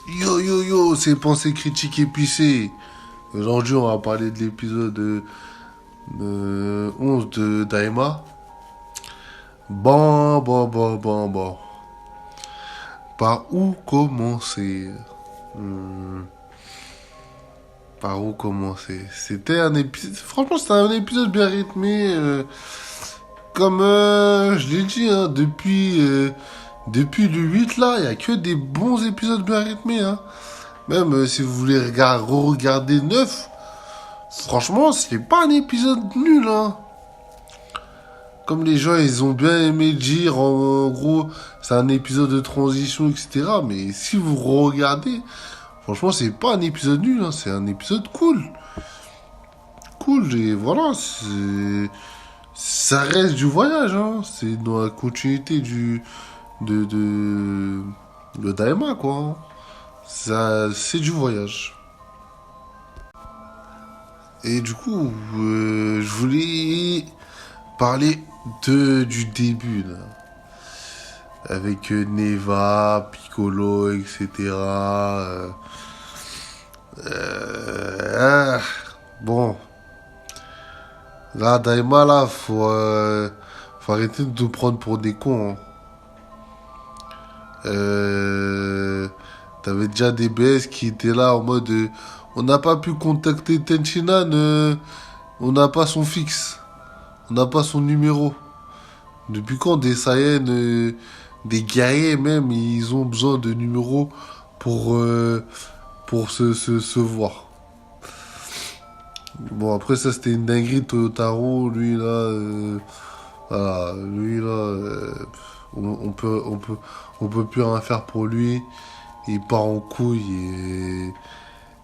Yo yo yo, c'est Pensées critiques épicées. Aujourd'hui, on va parler de l'épisode 11 de Daima. Bon. Par où commencer? Hmm, Par où commencer? C'était un épisode. Franchement, c'était un épisode bien rythmé. Comme je l'ai dit, hein, depuis le 8 là, il n'y a que des bons épisodes bien rythmés. Hein. Même si vous voulez re-regarder 9, franchement, c'est pas un épisode nul. Hein. Comme les gens, ils ont bien aimé dire, en gros, c'est un épisode de transition, etc. Mais si vous regardez, franchement, c'est pas un épisode nul. Hein. C'est un épisode cool. Cool, et voilà, ça reste du voyage. Hein. C'est dans la continuité de le Daima, quoi. Hein. Ça, c'est du voyage. Et du coup, je voulais parler du début, là. Avec Neva, Piccolo, etc. Euh, ah, bon, là, Daima, là, faut arrêter de nous prendre pour des cons. Hein. Euh, T'avais déjà des BS qui étaient là en mode on n'a pas pu contacter Tenchinan, on n'a pas son fixe, on n'a pas son numéro. Depuis quand des Saiyans, des guerriers même, ils ont besoin de numéros pour se voir. Bon, après, ça c'était une dinguerie. Toyotaro, lui là, voilà, lui là, on peut plus rien faire pour lui. Il part en couille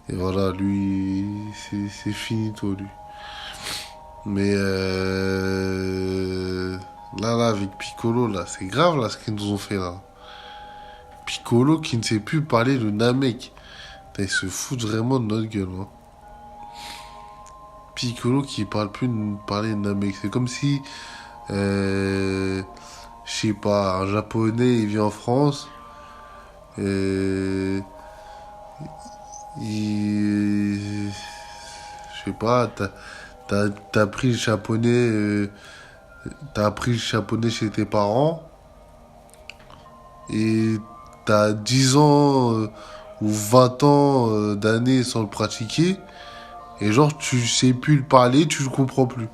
et voilà, lui, c'est finito, lui. Mais là, avec Piccolo, là, c'est grave, là, ce qu'ils nous ont fait, là. Piccolo qui ne sait plus parler le Namek. Putain, il se fout vraiment de notre gueule, hein. Piccolo qui parle plus de parler de Namek. C'est comme si, je sais pas, un Japonais, il vient en France, euh, je sais pas, t'as appris le japonais, t'as appris le japonais chez tes parents et t'as 10 ans ou 20 ans d'années sans le pratiquer et genre tu sais plus le parler, tu le comprends plus.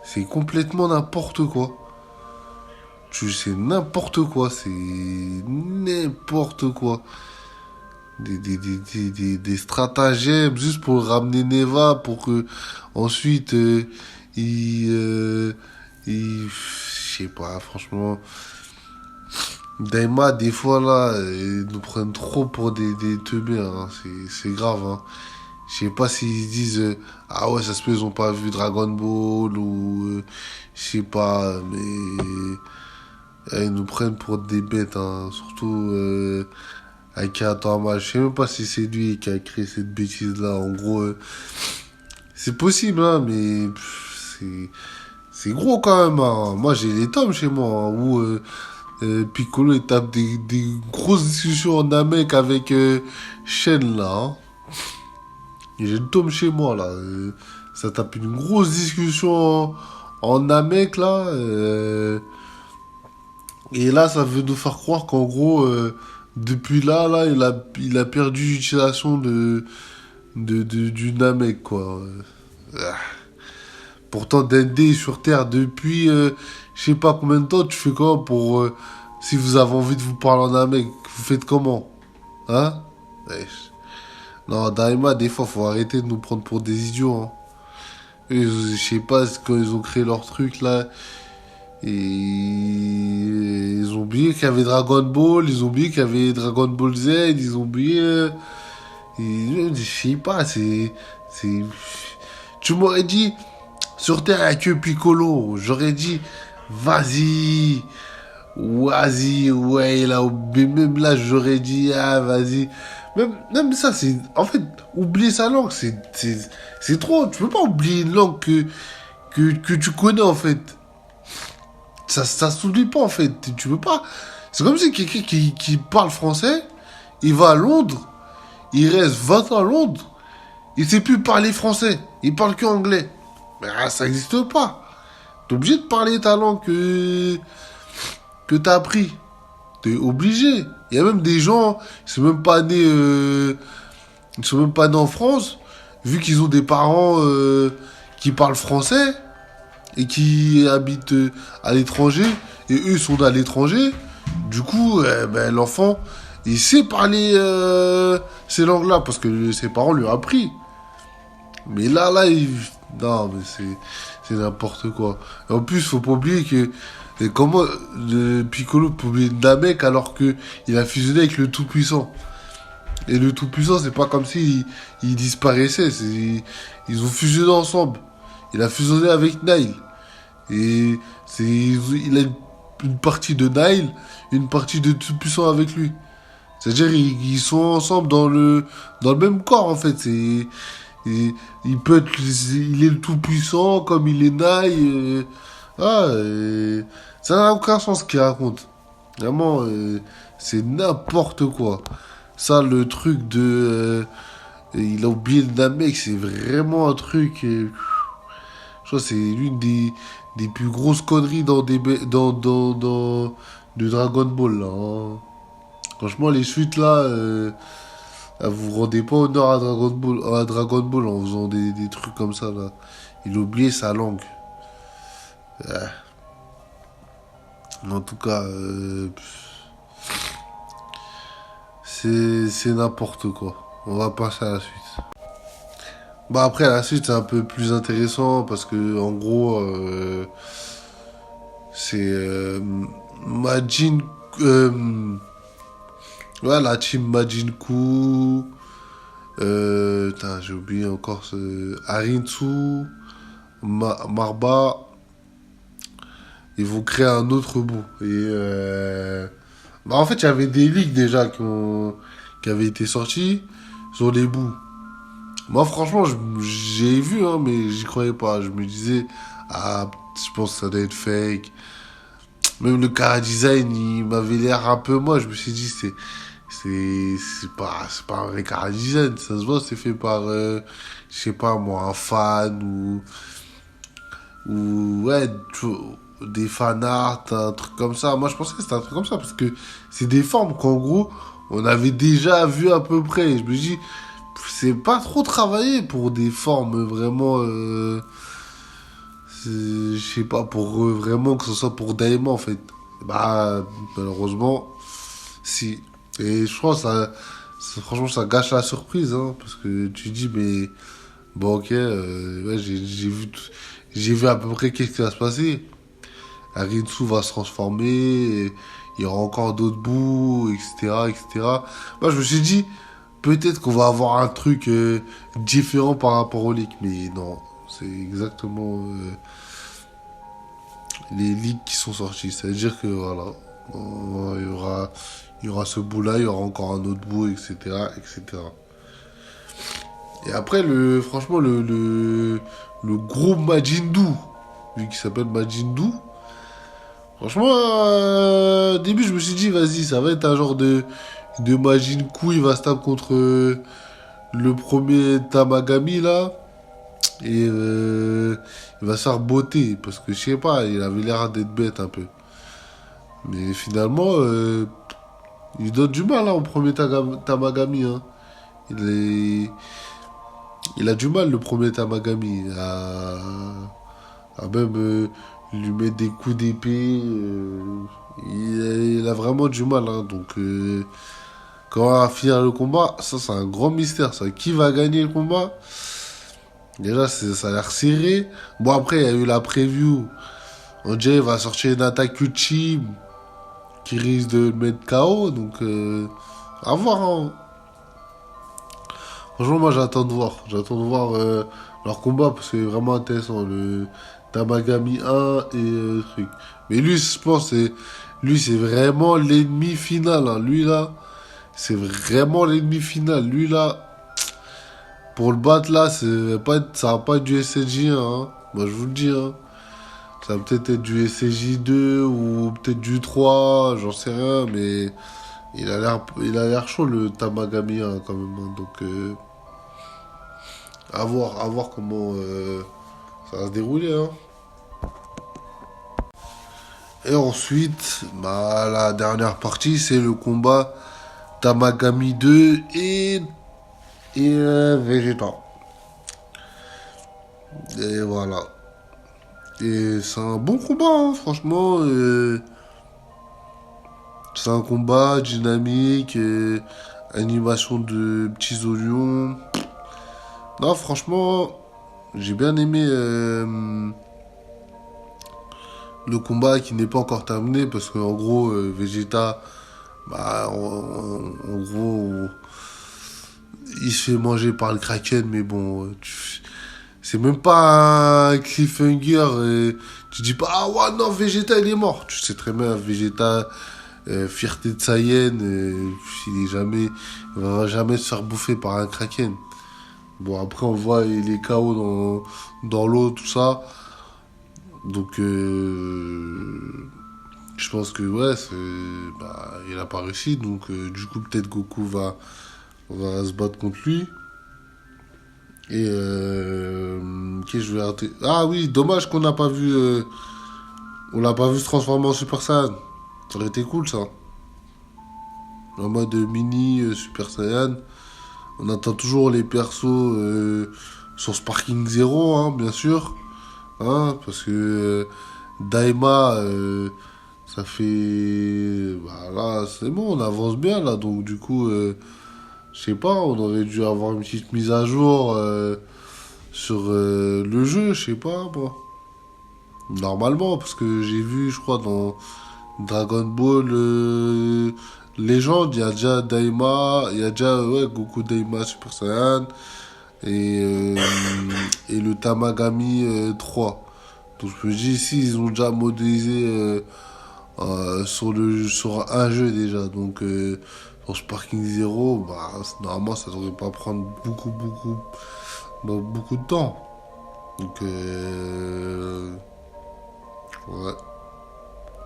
C'est complètement n'importe quoi. Tu sais n'importe quoi, c'est n'importe quoi. Des stratagèmes juste pour ramener Neva pour que ensuite il, je sais pas, franchement, Daima des fois là ils nous prennent trop pour des teubés, hein. C'est grave, hein. Je sais pas s'ils disent ah ouais, ça se peut ils ont pas vu Dragon Ball ou je sais pas, mais ils nous prennent pour des bêtes, hein. Surtout Akira Toriyama. Je sais même pas si c'est lui qui a créé cette bêtise-là. En gros, c'est possible, hein, mais c'est gros quand même. Hein. Moi, j'ai les tomes chez moi hein, où Piccolo il tape des grosses discussions en Namek avec Shen là. Hein. Et j'ai le tome chez moi là. Ça tape une grosse discussion en Namek là. Et là, ça veut nous faire croire qu'en gros, depuis là, il a perdu l'utilisation du Namek, quoi. Ah. Pourtant, Dende est sur Terre depuis, je sais pas combien de temps, tu fais comment pour, si vous avez envie de vous parler en Namek, vous faites comment? Hein? Wesh. Non, Daima, des fois, faut arrêter de nous prendre pour des idiots, hein. Je sais pas, quand ils ont créé leur truc, là, et ils ont oublié qu'il y avait Dragon Ball, ils ont oublié qu'il y avait Dragon Ball Z, ils ont oublié. Je sais pas, c'est. Tu m'aurais dit, sur Terre, il n'y a que Piccolo. J'aurais dit, vas-y, ouais, là, mais même là, j'aurais dit, ah, vas-y. Même ça, c'est. En fait, oublier sa langue, c'est trop. Tu peux pas oublier une langue que tu connais, en fait. Ça s'oublie pas en fait. Tu peux pas. C'est comme si quelqu'un qui parle français, il va à Londres, il reste 20 ans à Londres, il sait plus parler français, il parle que anglais. Mais ça n'existe pas. T'es obligé de parler ta langue que t'as appris. T'es obligé. Il y a même des gens, ils sont même pas nés en France, vu qu'ils ont des parents qui parlent français et qui habitent à l'étranger, et eux sont à l'étranger. Du coup, ben, l'enfant, il sait parler ces langues-là parce que ses parents lui ont appris. Mais non, mais c'est n'importe quoi. Et en plus, faut pas oublier que et comment Piccolo peut oublier Namek alors que il a fusionné avec le Tout-Puissant. Et le Tout-Puissant, c'est pas comme si il disparaissait. Ils ont fusionné ensemble. Il a fusionné avec Nile. Et il a une partie de Nile, une partie de Tout-Puissant avec lui. C'est-à-dire ils sont ensemble dans le même corps en fait. Il est le tout puissant comme il est Nile. Ça n'a aucun sens ce qu'il raconte. Vraiment, c'est n'importe quoi. Ça, le truc il a oublié le Namek, c'est vraiment un truc. Je crois que c'est l'une des plus grosses conneries dans de Dragon Ball là, hein. Franchement, les suites là, vous rendez pas honneur à Dragon Ball en faisant des trucs comme ça là. Il a oublié sa langue. Ah. En tout cas, c'est n'importe quoi. On va passer à la suite. Bah après la suite c'est un peu plus intéressant parce que en gros c'est Majin ouais, la team Majin Buu, j'ai oublié encore Harinsu, Marba, ils vont créer un autre bout. Et bah en fait, il y avait des ligues déjà qui avaient été sorties sur les bouts. Moi, franchement, j'ai vu, hein, mais j'y croyais pas. Je me disais, ah, je pense que ça doit être fake. Même le cara design, il m'avait l'air un peu moi. Je me suis dit, c'est pas un vrai cara design. Ça se voit, c'est fait par, je sais pas moi, un fan ou ouais, des fan art, un truc comme ça. Moi, je pensais que c'était un truc comme ça parce que c'est des formes qu'en gros, on avait déjà vu à peu près. Je me dis, c'est pas trop travaillé pour des formes vraiment, je sais pas, pour vraiment que ce soit pour Daima en fait. Bah, malheureusement, si. Et je pense que franchement, ça gâche la surprise, hein, parce que tu dis, mais bon, ok, ouais, j'ai vu à peu près qu'est-ce qui va se passer. Arinsu va se transformer, et il y aura encore d'autres bouts, etc., etc. Moi, je me suis dit, peut-être qu'on va avoir un truc différent par rapport au leak, mais non, c'est exactement les leaks qui sont sortis. C'est-à-dire que voilà, il y aura ce bout-là, il y aura encore un autre bout, etc., etc. Et après, franchement, le gros Majin Buu, vu qu'il s'appelle Majin Buu, franchement, au début, je me suis dit, vas-y, ça va être un genre de Majin Buu, il va se taper contre le premier Tamagami, là, et il va se faire botter, parce que, je sais pas, il avait l'air d'être bête un peu. Mais finalement, il donne du mal, hein, au premier Tamagami, hein. Il est... Il a du mal, le premier Tamagami, à même lui mettre des coups d'épée. Il a vraiment du mal, hein. Donc, quand on va finir le combat, ça, c'est un grand mystère. Ça. Qui va gagner le combat? Déjà, ça a l'air serré. Bon, après, il y a eu la preview. On dirait qu'il va sortir une attaque ultime qui risque de le mettre KO. Donc, à voir, hein. Franchement, moi, j'attends de voir. J'attends de voir leur combat parce que c'est vraiment intéressant. Le Tamagami 1 et truc. Mais lui, je pense, c'est vraiment l'ennemi final, hein. Lui, là, c'est vraiment l'ennemi final. Lui, là, pour le battre, là, ça va pas être du SSJ1, hein. Moi, je vous le dis, hein. Ça va peut-être être du SSJ2 ou peut-être du 3, j'en sais rien, mais Il a l'air chaud le Tamagami hein, quand même. Hein. Donc, à voir comment ça va se dérouler. Hein. Et ensuite, bah, la dernière partie, c'est le combat Tamagami 2 et Vegeta. Et voilà. Et c'est un bon combat, hein, franchement. C'est un combat dynamique, animation de petits oignons. Non, franchement, j'ai bien aimé le combat qui n'est pas encore terminé parce qu'en gros, Vegeta, bah, en gros, il se fait manger par le Kraken, mais bon, c'est même pas un cliffhanger. Tu dis pas, ah ouais, non, Vegeta, il est mort. Tu sais très bien, Vegeta, fierté de Saiyan, il va jamais se faire bouffer par un Kraken. Bon, après, on voit, il est KO dans l'eau, tout ça. Donc, je pense que, ouais, bah, il a pas réussi. Donc, du coup, peut-être Goku va se battre contre lui. Et qu'est-ce que je vais rater? Ah oui, dommage qu'on n'a pas vu. On l'a pas vu se transformer en Super Saiyan. Ça aurait été cool ça. En mode mini Super Saiyan. On attend toujours les persos sur Sparking Zero, hein, bien sûr. Hein, parce que Daima, ça fait. Bah là, c'est bon, on avance bien là. Donc du coup, je sais pas, on aurait dû avoir une petite mise à jour sur le jeu, je sais pas, moi. Normalement, parce que j'ai vu, je crois, dans Dragon Ball Legend, il y a déjà Daima, il y a déjà ouais, Goku Daima Super Saiyan et le Tamagami 3. Donc je me dis, ici, ils ont déjà modélisé sur un jeu déjà. Donc sur Sparking Zero, bah, normalement, ça devrait pas prendre beaucoup de temps. Donc, ouais.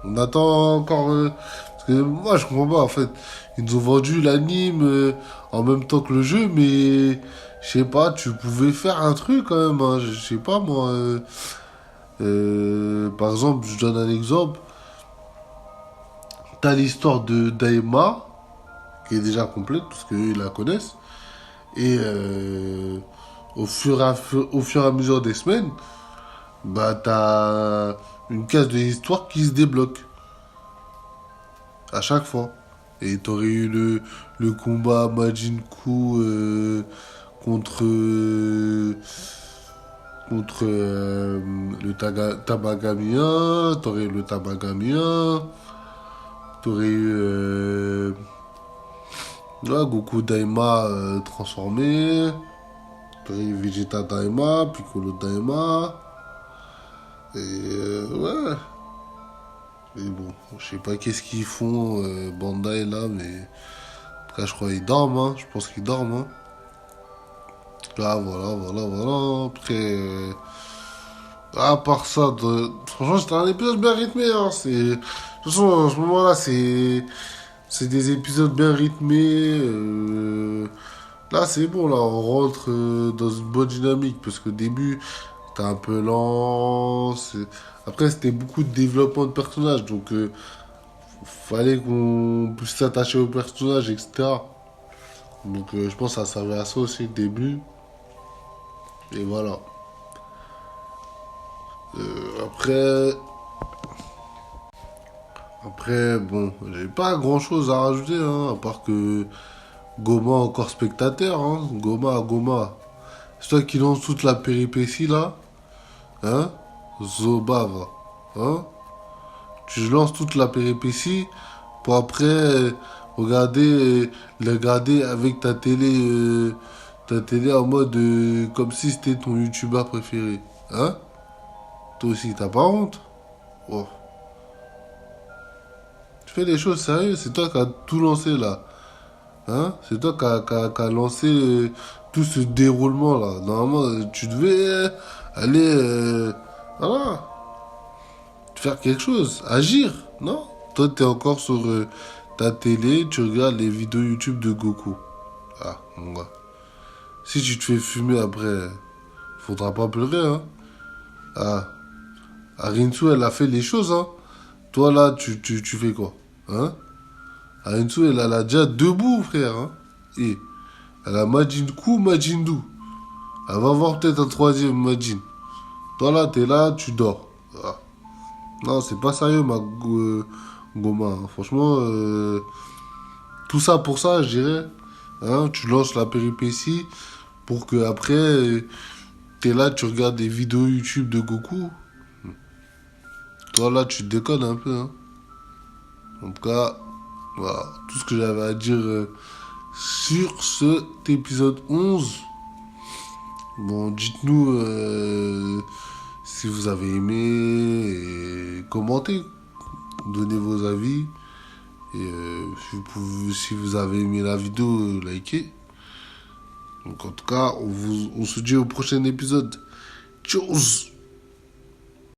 On attend encore. Parce que moi, je comprends pas, en fait. Ils nous ont vendu l'anime en même temps que le jeu, mais. Je sais pas, tu pouvais faire un truc quand même. Hein, je sais pas, moi. Par exemple, je donne un exemple. T'as l'histoire de Daima, qui est déjà complète, parce qu'eux, ils la connaissent. Et au fur et à mesure des semaines, bah, t'as une case de l'histoire qui se débloque à chaque fois. Et t'aurais eu le combat Majin Buu contre, Tamagami 1, t'aurais eu le Tamagami 1, t'aurais eu ouais, Goku Daima transformé, t'aurais eu Vegeta Daima, Piccolo Daima, et ouais. Mais bon, je sais pas qu'est-ce qu'ils font Bandai là, mais en tout cas je crois qu'ils dorment, hein. Je pense qu'ils dorment, hein. Là, voilà. Après, à part ça, franchement c'était un épisode bien rythmé, hein. De toute façon, en ce moment-là, c'est des épisodes bien rythmés. Là, c'est bon, là, on rentre dans une bonne dynamique parce qu'au début, c'était un peu lent. Après, c'était beaucoup de développement de personnages, donc fallait qu'on puisse s'attacher aux personnages, etc. Donc je pense que ça servait à ça aussi le début. Et voilà. Après, bon, j'ai pas grand chose à rajouter, hein, à part que Goma encore spectateur, hein. Goma. C'est toi qui lance toute la péripétie là, hein. Zobava, hein. Tu lances toute la péripétie pour après le regarder avec ta télé en mode comme si c'était ton youtubeur préféré. Hein? Toi aussi, t'as pas honte? Oh. Tu fais les choses sérieuses, c'est toi qui as tout lancé là. Hein? C'est toi qui a lancé tout ce déroulement là. Normalement, tu devais aller voilà, faire quelque chose, agir, non? Toi, t'es encore sur ta télé, tu regardes les vidéos YouTube de Goku. Ah, mon gars. Si tu te fais fumer après, faudra pas pleurer, hein. Ah, Arinsu, elle a fait les choses, hein. Toi, là, tu fais quoi? Hein? Arinsu, elle a déjà debout, frère, hein. Et elle a Majin Ku, Majin Du. Elle va voir peut-être un troisième Majin. Toi, là, t'es là, tu dors. Ah. Non, c'est pas sérieux, Goma, hein. Franchement, tout ça pour ça, je dirais. Hein, tu lances la péripétie pour que après, t'es là, tu regardes des vidéos YouTube de Goku. Toi, là, tu déconnes un peu, hein. En tout cas, voilà, tout ce que j'avais à dire sur cet épisode 11. Bon, dites-nous si vous avez aimé et commentez, donnez vos avis. Et si vous avez aimé la vidéo, likez. Donc en tout cas, on se dit au prochain épisode. Tchuss!